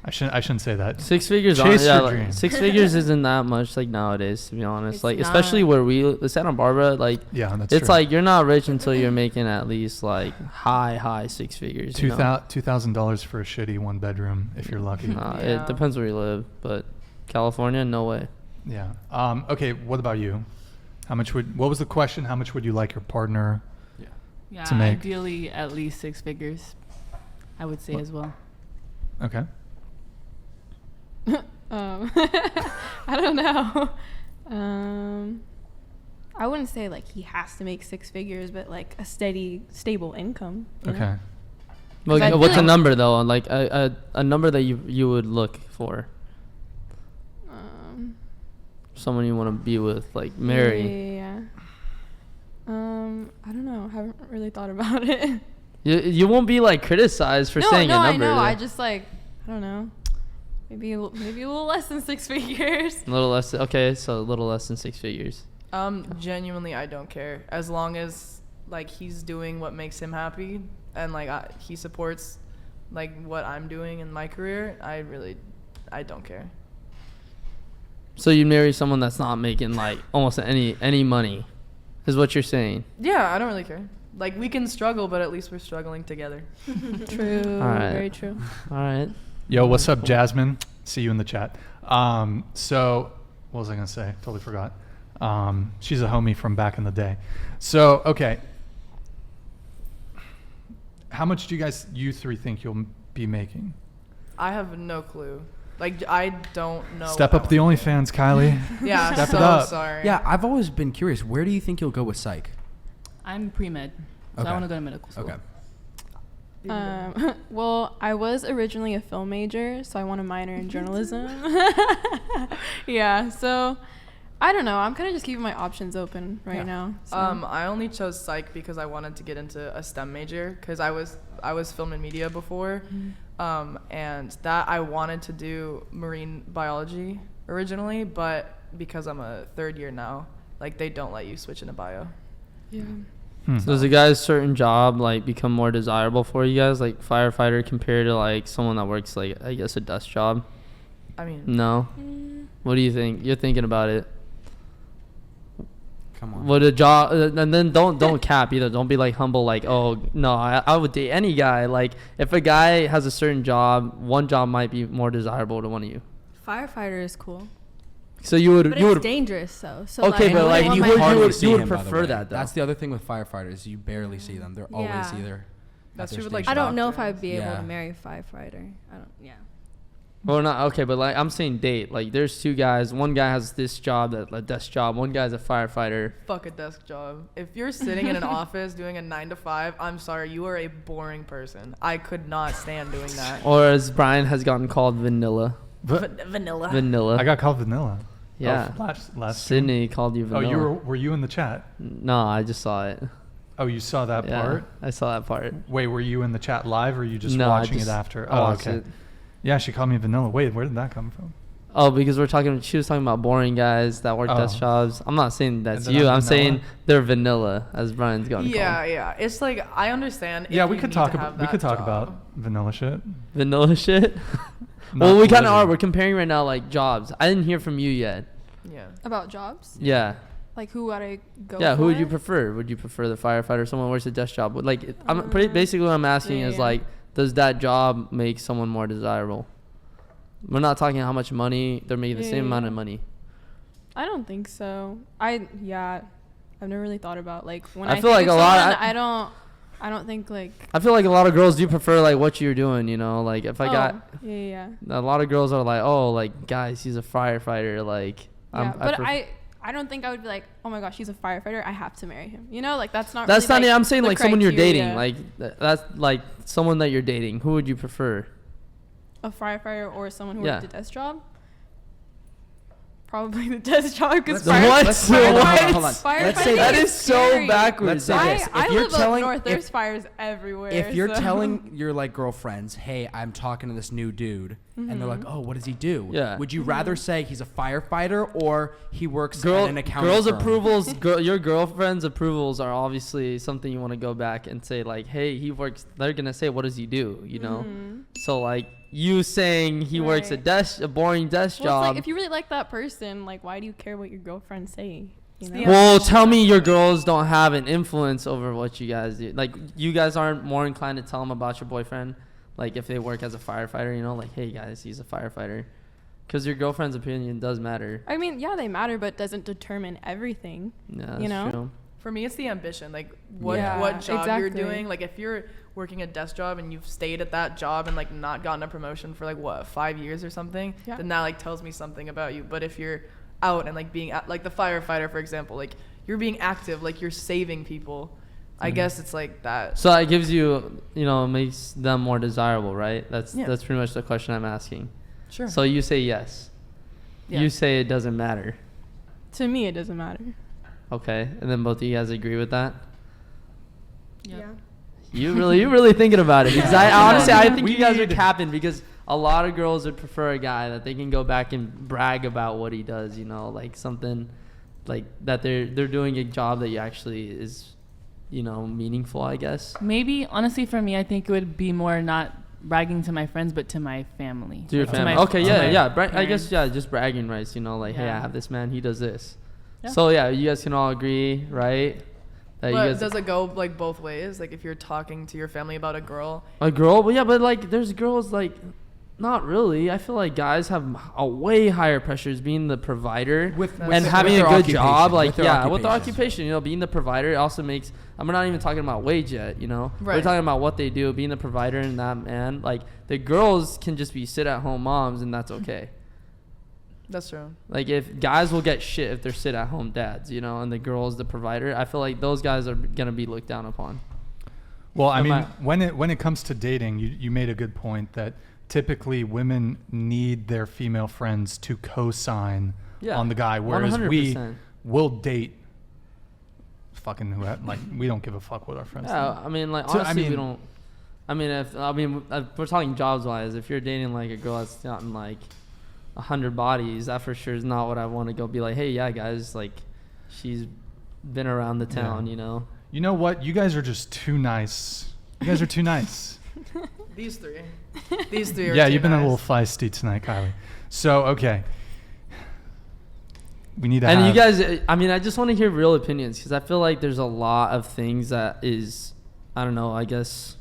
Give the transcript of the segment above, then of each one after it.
I shouldn't say that. Six figures. Chase your like, dream. 6 figures isn't that much like nowadays, to be honest. It's like not. especially where we Santa Barbara, like Yeah, that's it's true. like you're not rich until you're making at least like high 6 figures. You know? $2,000 for a shitty 1-bedroom if you're lucky. Nah, Yeah. it depends where you live, but California, no way. Yeah. Okay. What about you? What was the question? How much would you like your partner? Yeah, to make? ideally at least 6 figures, I would say as well. Okay. I don't know. I wouldn't say like he has to make 6 figures, but like a steady, stable income. you know? Okay. Well, I what's a feel- number though? Like a number that you would look for, someone you want to be with, like marry. Yeah. I don't know. Haven't really thought about it. You won't be like criticized for saying no, a number. I know. though. I just like I don't know. Maybe a little less than 6 figures. A little less. Okay, so a little less than 6 figures. Genuinely, I don't care. As long as, like, he's doing what makes him happy and, like, he supports, like, what I'm doing in my career, I don't care. So you marry someone that's not making like almost any money, is what you're saying. Yeah, I don't really care. Like, we can struggle, but at least we're struggling together. True. All right. Very true. All right. Yo, what's up, Jasmine? See you in the chat. So what was I gonna say? Totally forgot. She's a homie from back in the day. So okay. How much do you three think you'll be making? I have no clue. Like, I don't know. Step up the OnlyFans, Kylie. Yeah, Step so it up. sorry. Yeah, I've always been curious. Where do you think you'll go with psych? I'm pre-med, so Okay. I want to go to medical school. Okay. Well, I was originally a film major, so I want to minor in journalism. Yeah, so I don't know. I'm kind of just keeping my options open right now. So. I only chose psych because I wanted to get into a STEM major because I was film and media before, and that I wanted to do marine biology originally, but because I'm a third year now, like they don't let you switch into bio. Yeah. Hmm. So does a guy's certain job like become more desirable for you guys, like firefighter compared to like someone that works like I guess a desk job? I mean, No. What do you think? You're thinking about it. Come on. What a job, and then don't cap either. Don't be like humble, like oh no, I would date any guy. Like if a guy has a certain job, one job might be more desirable to one of you. Firefighter is cool, So you would but you it's would dangerous though. So Okay, but, I like, wouldn't you want would- my- hardly would- see you would him, by the prefer way. that, though. That's the other thing with firefighters. You barely see them. They're always Yeah. either. That's at their true with, like, station. I don't know if I'd be able Yeah. to marry a firefighter. I don't. Yeah. Well, not okay, but like I'm saying, date. Like there's two guys. One guy has this job, that desk job. One guy's a firefighter. fuck a desk job. If you're sitting in an office doing a 9 to 5, I'm sorry, you are a boring person. I could not stand doing that. Or as Brian has gotten called, vanilla. Vanilla. Vanilla. I got called vanilla. Yeah. Oh, last Sydney called you Oh, vanilla. were you in the chat? No, I just saw it. Oh, you saw that Yeah, part? I saw that part. Wait, were you in the chat live or are you just No, I watching just- it after? I Oh, watched okay. it. Yeah, she called me vanilla. Wait, where did that come from? Oh, because she was talking about boring guys that work Oh. desk jobs. I'm not saying that's then you. I'm I'm vanilla? saying they're vanilla, as Brian's gotten Yeah, called. yeah. It's like, I understand. Yeah, if we you could need talk to have about that job. about vanilla shit. Vanilla shit. Not Well, we kind of literally. are. We're comparing right now, like jobs. I didn't hear from you yet. Yeah. About jobs, Yeah. like who would I go? Yeah, who would you for? prefer? Would you prefer the firefighter, someone who works a desk job? Like, basically what I'm asking yeah, is yeah. like, does that job make someone more desirable? We're not talking how much money they're making, the Yeah, same yeah, amount yeah. of money. I don't think so. I've never really thought about like when I I feel think like of a lot- someone, I don't think like. I feel like a lot of girls do prefer like what you're doing, you know. Like if I got Yeah. a lot of girls are like, oh, like guys, he's a firefighter. Like, Yeah, but pref- I don't think I would be like, oh my gosh, he's a firefighter. I have to marry him. You know, like that's not. That's really, not. like, I'm saying the like someone you're dating. criteria. Like that's like someone that you're dating. Who would you prefer? A firefighter or someone who Yeah. worked a desk job. Probably the desk job because Let's- What? Let's say, hold on, hold on. Firefighting Let's say That this. is so scary. backwards. Let's say this. I If you're live telling- up north. if- There's fires everywhere. If you're so- telling your like girlfriends, hey, I'm talking to this new dude, and they're like, oh, what does he do? Yeah. Would you rather say he's a firefighter or he works at an accounting girls' firm? approvals, your girlfriend's approvals are obviously something you want to go back and say like, hey, he works. They're gonna say, what does he do? You know. So like, you saying he works a Right. a boring desk Well, it's job. like if you really like that person, like why do you care what your girlfriends say? You know? Yeah. Well, tell me your girls don't have an influence over what you guys do. Like, you guys aren't more inclined to tell them about your boyfriend? Like, if they work as a firefighter, you know, like, hey, guys, he's a firefighter. Because your girlfriend's opinion does matter. I mean, yeah, they matter, but doesn't determine everything. Yeah, that's You know? true. For me, it's the ambition. Like what Yeah, what job you're exactly. doing. Like if you're working a desk job and you've stayed at that job and like not gotten a promotion for like what 5 years or something, Yeah. then that like tells me something about you. But if you're out and like being like the firefighter, for example, like you're being active, like you're saving people. I guess it's like that. So it gives you, you know, makes them more desirable, right? That's Yeah. pretty much the question I'm asking. Sure. So you say yes. Yeah. You say it doesn't matter. To me, it doesn't matter. Okay. And then both of you guys agree with that? Yep. You really thinking about it. Because I honestly, I think you guys are Weed. capping because a lot of girls would prefer a guy that they can go back and brag about what he does, you know, like something like that they're doing a job that you actually is, you know, meaningful, I guess. Maybe honestly for me, I think it would be more not bragging to my friends, but to my family. To your Like, family. my- Okay, to yeah, my yeah. I guess, parents. yeah, just bragging rights, you know, like, hey, I Yeah. have this man, he does this. Yeah. So, yeah, you guys can all agree, right? That you But guys, does it go like both ways? Like if you're talking to your family about a girl, a girl? Well, yeah, but like, there's girls, like, not really. I feel like guys have a way higher pressures being the provider With and with having a their good job. occupation, Like, their yeah, with the occupation. occupation, you know, being the provider it also makes. I'm not even talking about wage yet, you know. We're Right. talking about what they do, being the provider and that man. Like, the girls can just be sit-at-home moms, and that's okay. that's true. Like, if guys will get shit if they're sit-at-home dads, you know, and the girl's the provider, I feel like those guys are gonna be looked down upon. Well, I Am mean, I- when it comes to dating, you made a good point that typically women need their female friends to co-sign Yeah, on the guy, whereas 100%. will date fucking whoever. Like, we don't give a fuck what our friends Yeah, think. I mean, like, So, I honestly, we mean- don't. If we're talking jobs wise, if you're dating like a girl that's gotten like 100 bodies, that for sure is not what I want to go be like. Hey, yeah, guys, like, she's been around the town, Yeah. you know. You know what? You guys are just too nice. You guys are too nice. These three are Yeah, too you've been a nice. little feisty tonight, Kylie. So, okay. We need to And have... you guys, I mean, I just want to hear real opinions because I feel like there's a lot of things that is, I don't know, I guess,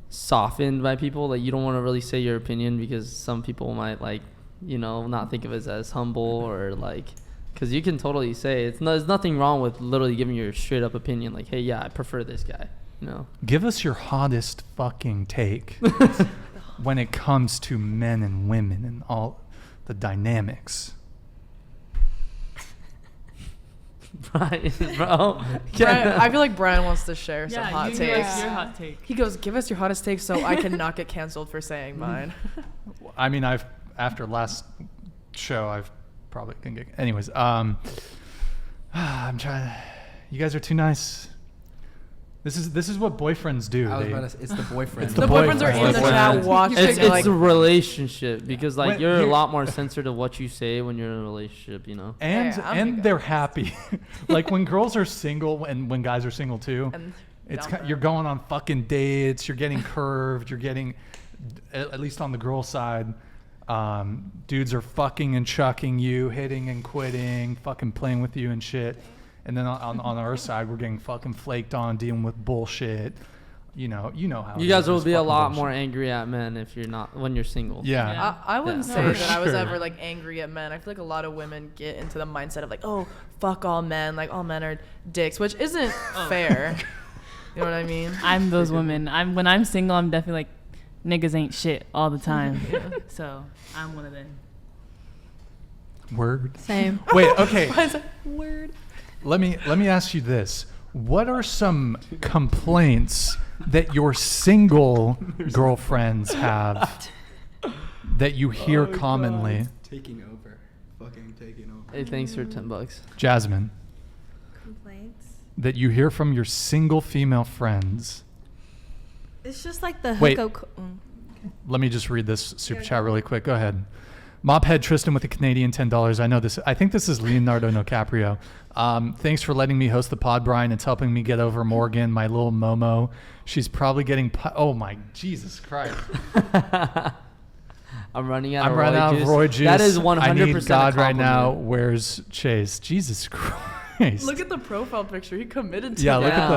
softened by people. Like, you don't want to really say your opinion because some people might, like, you know, not think of it as humble or, like, because you can totally say there's nothing wrong with literally giving your straight up opinion. Like, hey, yeah, I prefer this guy, you know. Give us your hottest fucking take when it comes to men and women and all the dynamics. Right, bro. Brian, I feel like Brian wants to share some Yeah, hot you takes. give us your hot take. He goes, "Give us your hottest take, so I cannot get canceled for saying mine." I mean, after last show, I've probably can get... Anyways, I'm trying... You guys are too nice. This is what boyfriends do. I was They- about to say, it's the boyfriend. It's The the boyfriends are in the boyfriends. chat watching. It's like, a relationship because like When- you're a here- lot more sensitive to what you say when you're in a relationship, you know. and Yeah, I'm and big they're on this. happy. Like when girls are single and when guys are single too. and It's down for you're it. going on fucking dates. You're getting curved. You're getting, at least on the girl side, dudes are fucking and chucking you, hitting and quitting, fucking playing with you and shit. And then on our side, we're getting fucking flaked on, dealing with bullshit. You know how You it guys is, will it's be a fucking lot bullshit. more angry at men if you're not when you're single. Yeah. Yeah. I wouldn't Yeah. say For that I was sure. ever like angry at men. I feel like a lot of women get into the mindset of like, oh, fuck all men, like all men are dicks, which isn't fair. You know what I mean? I'm those women. When I'm single, I'm definitely like, niggas ain't shit all the time. So I'm one of them. Word. Same. Wait. Okay. Word. Let me ask you this. What are some complaints that your single girlfriends have that you hear commonly? Taking over. Fucking taking over. Hey, thanks for $10. Jasmine, Complaints. that you hear from your single female friends. It's just like the Wait. hookup. Let me just read this super Yeah, chat go. really quick. Go ahead. Mophead Tristan with the Canadian $10. I know this. I think this is Leonardo DiCaprio. Thanks for letting me host the pod, Brian. It's helping me get over Morgan, my little Momo. She's probably getting. Oh my Jesus Christ! I'm running out I'm of running out of Roy juice. That is 100% I need God a right now. compliment. Where's Chase? Jesus Christ! Look at the profile picture. He committed to Yeah, it. look at the.